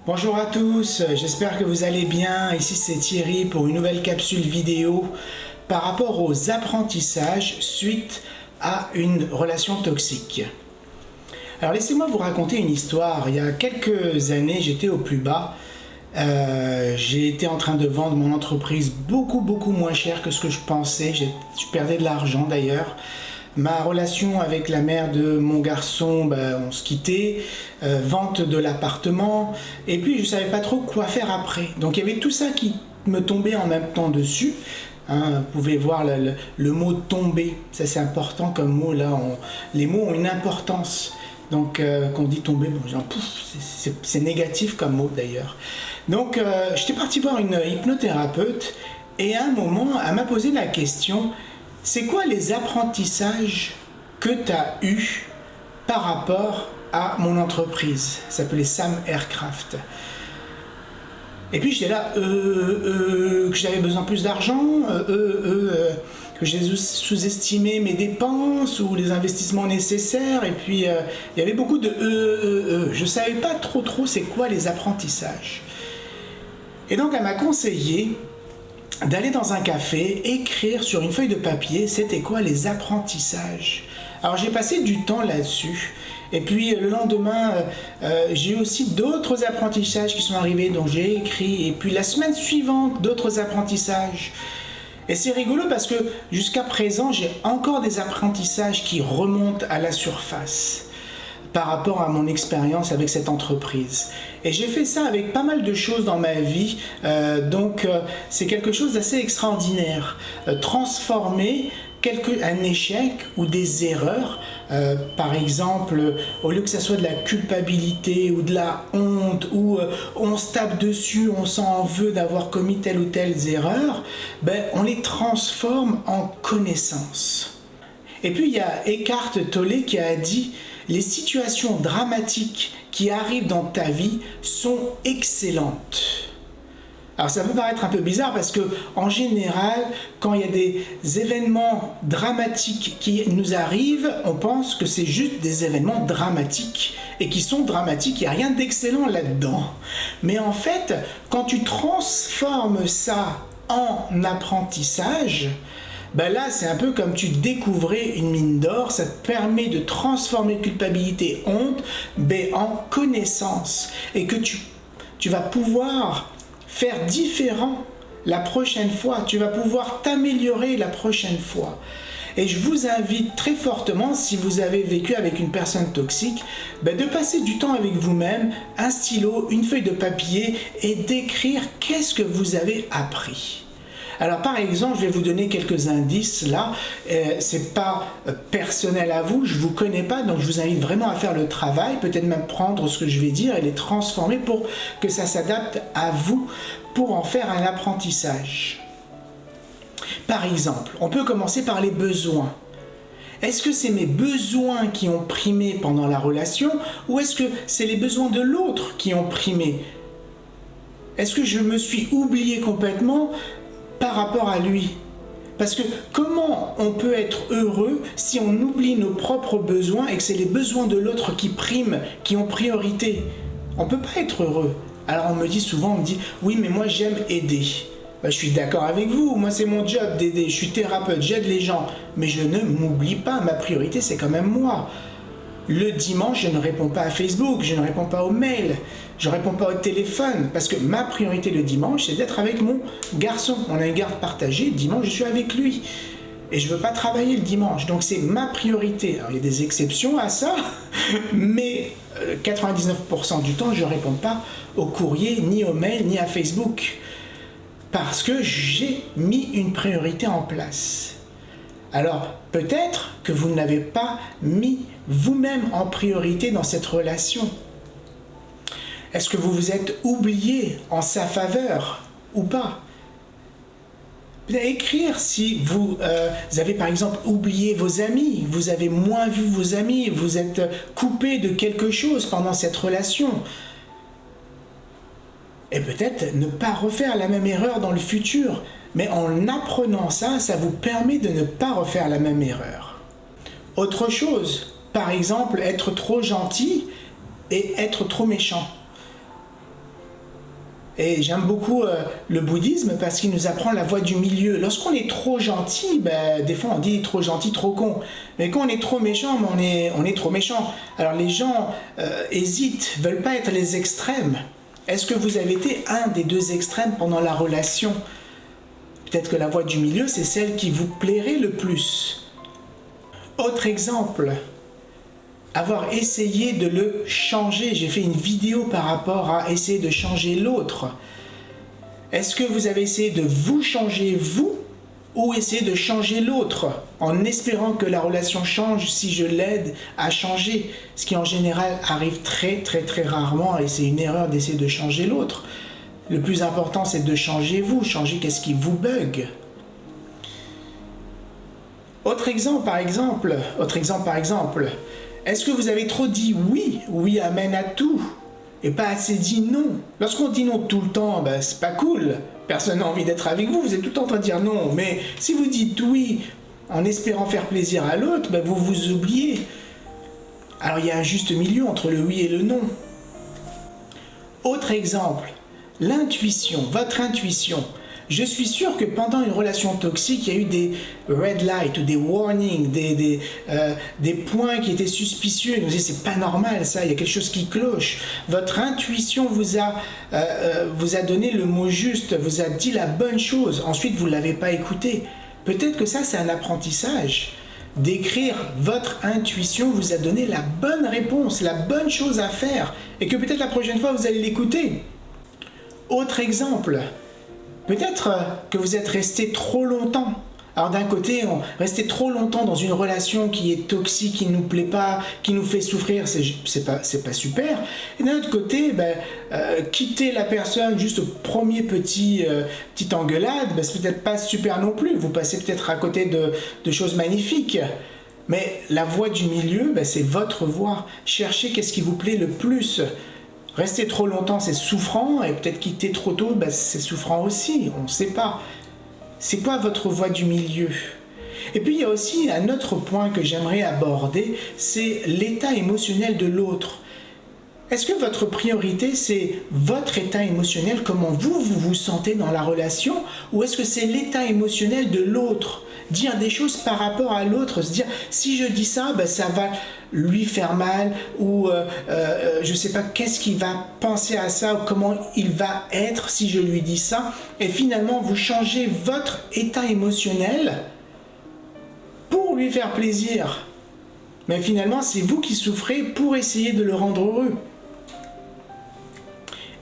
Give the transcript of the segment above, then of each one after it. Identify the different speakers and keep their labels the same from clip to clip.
Speaker 1: Bonjour à tous, j'espère que vous allez bien. Ici c'est Thierry pour une nouvelle capsule vidéo par rapport aux apprentissages suite à une relation toxique. Alors laissez-moi vous raconter une histoire. Il y a quelques années, j'étais au plus bas. J'ai été en train de vendre mon entreprise beaucoup moins cher que ce que je pensais. Je perdais de l'argent d'ailleurs. Ma relation avec la mère de mon garçon, on se quittait, vente de l'appartement, et puis je ne savais pas trop quoi faire après. Donc il y avait tout ça qui me tombait en même temps dessus. Vous pouvez voir le mot tomber, ça c'est important comme mot là. Les mots ont une importance. Donc quand on dit tomber, genre, c'est négatif comme mot d'ailleurs. Donc j'étais parti voir une hypnothérapeute et à un moment elle m'a posé la question: c'est quoi les apprentissages que tu as eus par rapport à mon entreprise? Ça s'appelait Sam Aircraft. Et puis j'étais là, que j'avais besoin de plus d'argent, que j'ai sous-estimé mes dépenses ou les investissements nécessaires. Et puis il y avait beaucoup de Je ne savais pas trop c'est quoi les apprentissages. Et donc elle m'a conseillé d'aller dans un café, écrire sur une feuille de papier, c'était quoi les apprentissages. Alors j'ai passé du temps là-dessus. Et puis le lendemain, j'ai aussi d'autres apprentissages qui sont arrivés, donc j'ai écrit. Et puis la semaine suivante, d'autres apprentissages. Et c'est rigolo parce que jusqu'à présent, j'ai encore des apprentissages qui remontent à la surface par rapport à mon expérience avec cette entreprise. Et j'ai fait ça avec pas mal de choses dans ma vie, donc c'est quelque chose d'assez extraordinaire. Transformer un échec ou des erreurs, par exemple, au lieu que ça soit de la culpabilité ou de la honte, ou on se tape dessus, on s'en veut d'avoir commis telle ou telle erreur, on les transforme en connaissances. Et puis il y a Eckhart Tolle qui a dit: les situations dramatiques qui arrivent dans ta vie sont excellentes. Alors ça peut paraître un peu bizarre parce que en général, quand il y a des événements dramatiques qui nous arrivent, on pense que c'est juste des événements dramatiques et qui sont dramatiques, il n'y a rien d'excellent là-dedans. Mais en fait, quand tu transformes ça en apprentissage, là c'est un peu comme tu découvrais une mine d'or. Ça te permet de transformer culpabilité, honte, en connaissance, et que tu vas pouvoir faire différent la prochaine fois, tu vas pouvoir t'améliorer la prochaine fois. Et je vous invite très fortement, si vous avez vécu avec une personne toxique, de passer du temps avec vous-même, un stylo, une feuille de papier, et d'écrire qu'est-ce que vous avez appris. Alors par exemple, je vais vous donner quelques indices là, c'est pas personnel à vous, je vous connais pas, donc je vous invite vraiment à faire le travail, peut-être même prendre ce que je vais dire et les transformer pour que ça s'adapte à vous, pour en faire un apprentissage. Par exemple, on peut commencer par les besoins. Est-ce que c'est mes besoins qui ont primé pendant la relation, ou est-ce que c'est les besoins de l'autre qui ont primé? Est-ce que je me suis oublié complètement par rapport à lui? Parce que comment on peut être heureux si on oublie nos propres besoins et que c'est les besoins de l'autre qui priment, qui ont priorité? On ne peut pas être heureux. Alors on me dit souvent, oui mais moi j'aime aider. Je suis d'accord avec vous, moi c'est mon job d'aider, je suis thérapeute, j'aide les gens, mais je ne m'oublie pas, ma priorité c'est quand même moi. Le dimanche, je ne réponds pas à Facebook, je ne réponds pas aux mails, je ne réponds pas au téléphone, parce que ma priorité le dimanche, c'est d'être avec mon garçon. On a une garde partagée, dimanche, je suis avec lui. Et je ne veux pas travailler le dimanche, donc c'est ma priorité. Alors il y a des exceptions à ça, mais 99% du temps, je ne réponds pas au courrier, ni aux mails, ni à Facebook, parce que j'ai mis une priorité en place. Alors, peut-être que vous n'avez pas mis vous-même en priorité dans cette relation. Est-ce que vous vous êtes oublié en sa faveur ou pas? Vous allez écrire si vous avez par exemple oublié vos amis, vous avez moins vu vos amis, vous êtes coupé de quelque chose pendant cette relation. Et peut-être ne pas refaire la même erreur dans le futur. Mais en apprenant ça, ça vous permet de ne pas refaire la même erreur. Autre chose, par exemple, être trop gentil et être trop méchant. Et j'aime beaucoup le bouddhisme parce qu'il nous apprend la voie du milieu. Lorsqu'on est trop gentil, des fois on dit trop gentil, trop con. Mais quand on est trop méchant, on est trop méchant. Alors les gens hésitent, veulent pas être les extrêmes. Est-ce que vous avez été un des deux extrêmes pendant la relation? Peut-être que la voie du milieu, c'est celle qui vous plairait le plus. Autre exemple, avoir essayé de le changer. J'ai fait une vidéo par rapport à essayer de changer l'autre. Est-ce que vous avez essayé de vous changer vous ou essayer de changer l'autre en espérant que la relation change si je l'aide à changer, ce qui en général arrive très rarement et c'est une erreur d'essayer de changer l'autre. Le plus important, c'est de changer vous, changer qu'est-ce qui vous bug. Autre exemple par exemple, est-ce que vous avez trop dit oui, oui amène à tout, et pas assez dit non? Lorsqu'on dit non tout le temps, c'est pas cool, personne n'a envie d'être avec vous, vous êtes tout le temps en train de dire non, mais si vous dites oui en espérant faire plaisir à l'autre, vous vous oubliez. Alors il y a un juste milieu entre le oui et le non. Autre exemple, l'intuition, votre intuition. Je suis sûr que pendant une relation toxique, il y a eu des red lights ou des warnings, des points qui étaient suspicieux. Vous dites, c'est pas normal ça, il y a quelque chose qui cloche. Votre intuition vous a donné le mot juste, vous a dit la bonne chose. Ensuite, vous ne l'avez pas écouté. Peut-être que ça, c'est un apprentissage. D'écrire votre intuition vous a donné la bonne réponse, la bonne chose à faire. Et que peut-être la prochaine fois, vous allez l'écouter. Autre exemple. Peut-être que vous êtes resté trop longtemps. Alors d'un côté, rester trop longtemps dans une relation qui est toxique, qui ne nous plaît pas, qui nous fait souffrir, c'est pas super. Et d'un autre côté, quitter la personne juste au premier petite engueulade, c'est peut-être pas super non plus. Vous passez peut-être à côté de choses magnifiques. Mais la voie du milieu, c'est votre voie. Cherchez qu'est-ce qui vous plaît le plus. Rester trop longtemps, c'est souffrant, et peut-être quitter trop tôt, c'est souffrant aussi, on ne sait pas. C'est quoi votre voie du milieu? Et puis il y a aussi un autre point que j'aimerais aborder, c'est l'état émotionnel de l'autre. Est-ce que votre priorité, c'est votre état émotionnel, comment vous vous sentez dans la relation, ou est-ce que c'est l'état émotionnel de l'autre? Dire des choses par rapport à l'autre, se dire si je dis ça, ça va lui faire mal, ou je ne sais pas qu'est-ce qu'il va penser à ça, ou comment il va être si je lui dis ça, et finalement vous changez votre état émotionnel pour lui faire plaisir. Mais finalement c'est vous qui souffrez pour essayer de le rendre heureux.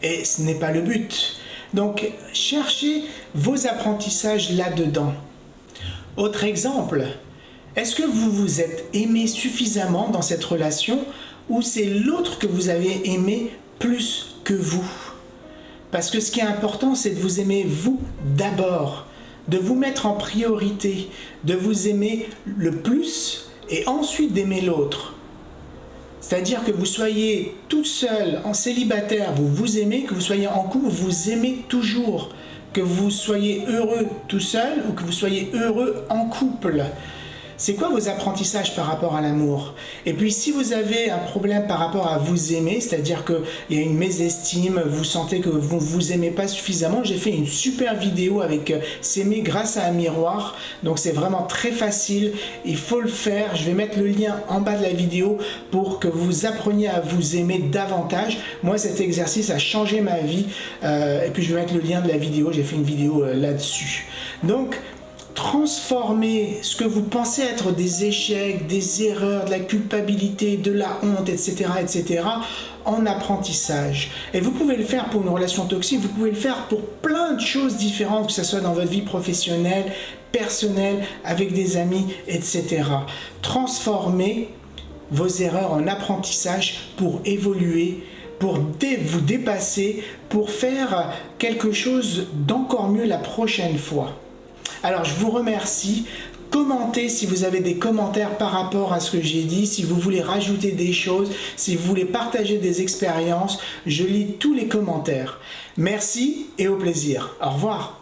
Speaker 1: Et ce n'est pas le but. Donc cherchez vos apprentissages là-dedans. Autre exemple, est-ce que vous vous êtes aimé suffisamment dans cette relation ou c'est l'autre que vous avez aimé plus que vous? Parce que ce qui est important, c'est de vous aimer vous d'abord, de vous mettre en priorité, de vous aimer le plus et ensuite d'aimer l'autre. C'est-à-dire que vous soyez toute seule, en célibataire, vous vous aimez, que vous soyez en couple, vous vous aimez toujours. Que vous soyez heureux tout seul ou que vous soyez heureux en couple. C'est quoi vos apprentissages par rapport à l'amour? Et puis si vous avez un problème par rapport à vous aimer, c'est-à-dire qu'il y a une mésestime, vous sentez que vous ne vous aimez pas suffisamment, j'ai fait une super vidéo avec s'aimer grâce à un miroir. Donc c'est vraiment très facile, il faut le faire. Je vais mettre le lien en bas de la vidéo pour que vous appreniez à vous aimer davantage. Moi cet exercice a changé ma vie et puis je vais mettre le lien de la vidéo, j'ai fait une vidéo là-dessus. Donc transformer ce que vous pensez être des échecs, des erreurs, de la culpabilité, de la honte, etc., en apprentissage. Et vous pouvez le faire pour une relation toxique, vous pouvez le faire pour plein de choses différentes, que ce soit dans votre vie professionnelle, personnelle, avec des amis, etc. Transformez vos erreurs en apprentissage pour évoluer, pour vous dépasser, pour faire quelque chose d'encore mieux la prochaine fois. Alors je vous remercie, commentez si vous avez des commentaires par rapport à ce que j'ai dit, si vous voulez rajouter des choses, si vous voulez partager des expériences, je lis tous les commentaires. Merci et au plaisir. Au revoir.